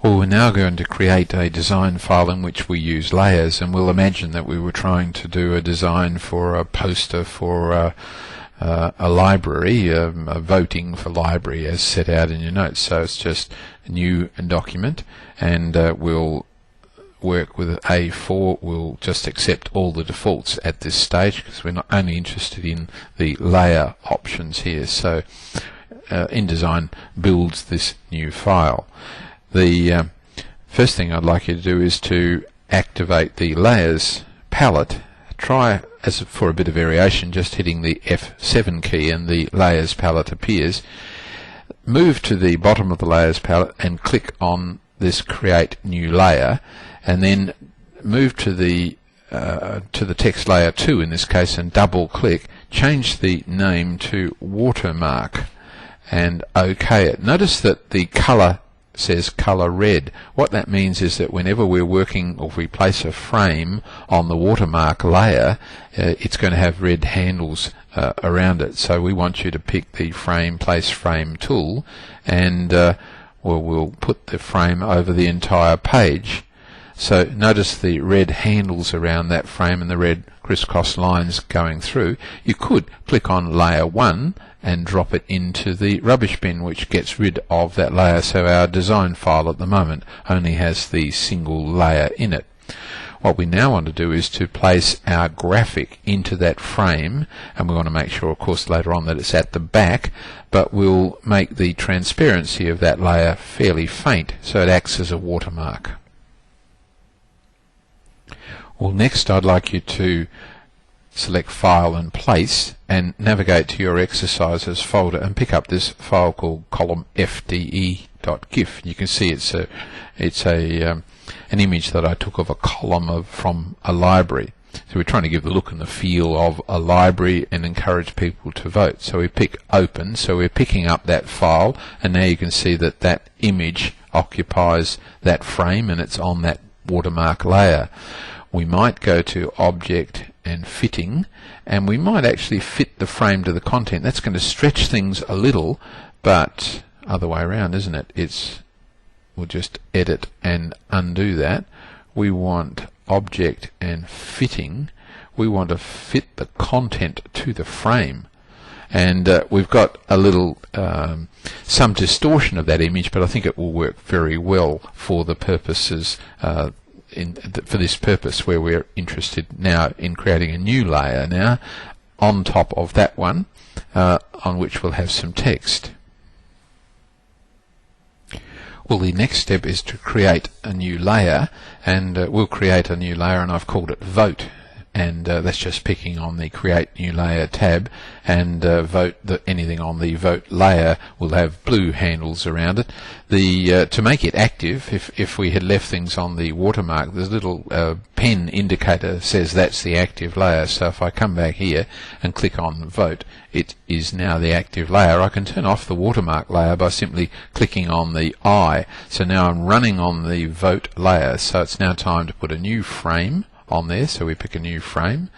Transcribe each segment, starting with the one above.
Well, we're now going to create a design file in which we use layers, and we'll imagine that we were trying to do a design for a poster for a library, a voting for library as set out in your notes. So it's just a new document, and we'll work with A4. We'll just accept all the defaults at this stage because we're not only interested in the layer options here. So InDesign builds this new file. The first thing I'd like you to do is to activate the layers palette. Try, as for a bit of variation, just hitting the F7 key and the layers palette appears. Move to the bottom of the layers palette and click on this create new layer, and then move to the text layer 2 in this case and double click. Change the name to watermark and OK it. Notice that the color says color red. What that means is that whenever we're working, or if we place a frame on the watermark layer, it's going to have red handles around it. So we want you to pick the place frame tool, and we'll put the frame over the entire page. So notice the red handles around that frame and the red crisscross lines going through. You could click on layer 1 and drop it into the rubbish bin, which gets rid of that layer. So our design file at the moment only has the single layer in it. What we now want to do is to place our graphic into that frame, and we want to make sure, of course, later on that it's at the back, but we'll make the transparency of that layer fairly faint so it acts as a watermark. Well, next I'd like you to select File and Place and navigate to your Exercises folder and pick up this file called column.fde.gif. You can see it's an image that I took of a column from a library. So we're trying to give the look and the feel of a library and encourage people to vote. So we pick Open, so we're picking up that file, and now you can see that that image occupies that frame and it's on that watermark layer. We might go to Object and Fitting, and we might actually fit the frame to the content. That's going to stretch things a little, but other way around, isn't it? We'll just edit and undo that. We want Object and Fitting. We want to fit the content to the frame, and we've got a little some distortion of that image, but I think it will work very well for the purposes for this purpose, where we're interested now in creating a new layer now on top of that one, on which we'll have some text. Well, the next step is to create a new layer, and we'll create a new layer, and I've called it Vote, and that's just picking on the Create New Layer tab, and vote. Anything on the Vote layer will have blue handles around it. To make it active, if we had left things on the watermark, the little pen indicator says that's the active layer. So if I come back here and click on Vote, it is now the active layer. I can turn off the watermark layer by simply clicking on the eye. So now I'm running on the Vote layer. So it's now time to put a new frame on there. So we pick a new frame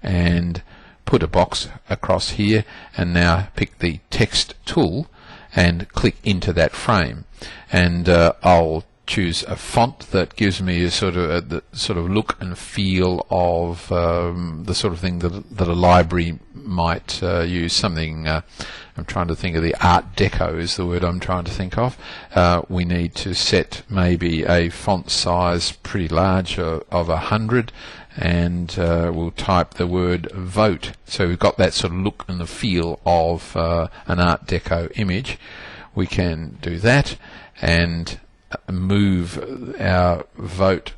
and put a box across here, and now pick the text tool and click into that frame, and I'll choose a font that gives me a sort of look and feel of the sort of thing that a library might use. Something I'm trying to think of, the Art Deco is the word I'm trying to think of. We need to set maybe a font size pretty large of 100, and we'll type the word Vote. So we've got that sort of look and the feel of an Art Deco image. We can do that and move our Vote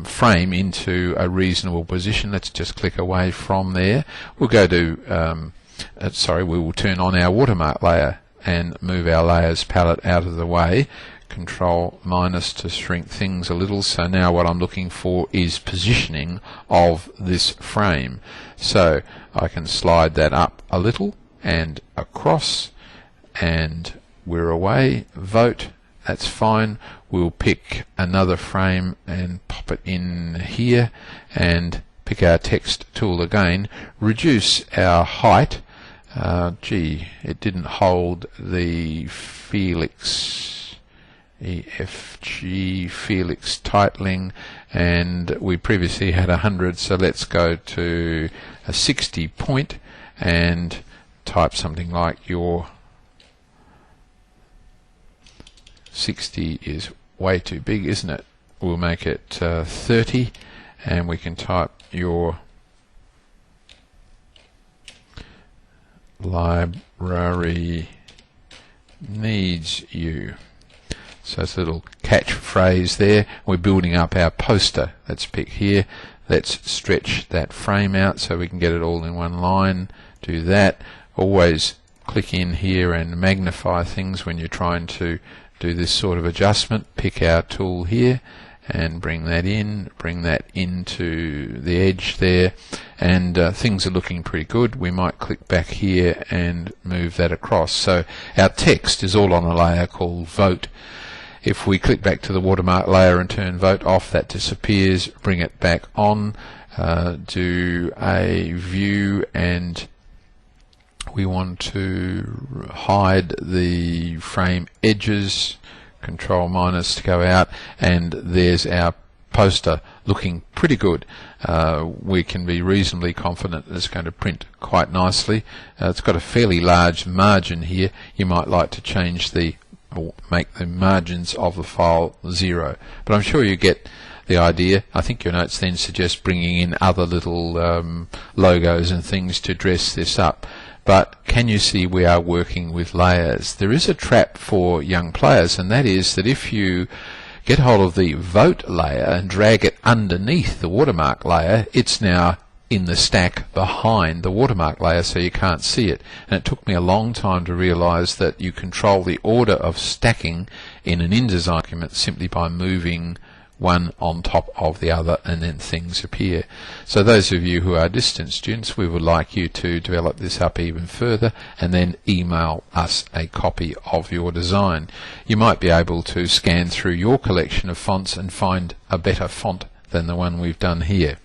frame into a reasonable position. Let's just click away from there. We'll go to we will turn on our watermark layer and move our layers palette out of the way. Control minus to shrink things a little. So now what I'm looking for is positioning of this frame. So I can slide that up a little and across, and we're away. Vote, that's fine. We'll pick another frame and pop it in here, and pick our text tool again. Reduce our height. It didn't hold the Felix EFG Felix Titling, and we previously had 100, so let's go to a 60 point and type something like your 60 is way too big, isn't it? We'll make it 30, and we can type your library needs you. So it's a little catchphrase there. We're building up our poster. Let's pick here. Let's stretch that frame out so we can get it all in one line. Do that. Always click in here and magnify things when you're trying to do this sort of adjustment. Pick our tool here and bring that into the edge there, and things are looking pretty good. We might click back here and move that across. So our text is all on a layer called Vote. If we click back to the watermark layer and turn Vote off, that disappears. Bring it back on, do a view, and we want to hide the frame edges. Control minus to go out, and there's our poster looking pretty good. We can be reasonably confident that it's going to print quite nicely. It's got a fairly large margin here. You might like to change or make the margins of the file 0, but I'm sure you get the idea. I think your notes then suggest bringing in other little logos and things to dress this up. But can you see we are working with layers? There is a trap for young players, and that is that if you get hold of the Vote layer and drag it underneath the watermark layer, it's now in the stack behind the watermark layer, so you can't see it. And it took me a long time to realize that you control the order of stacking in an InDesign document simply by moving one on top of the other, and then things appear. So those of you who are distance students, we would like you to develop this up even further and then email us a copy of your design. You might be able to scan through your collection of fonts and find a better font than the one we've done here.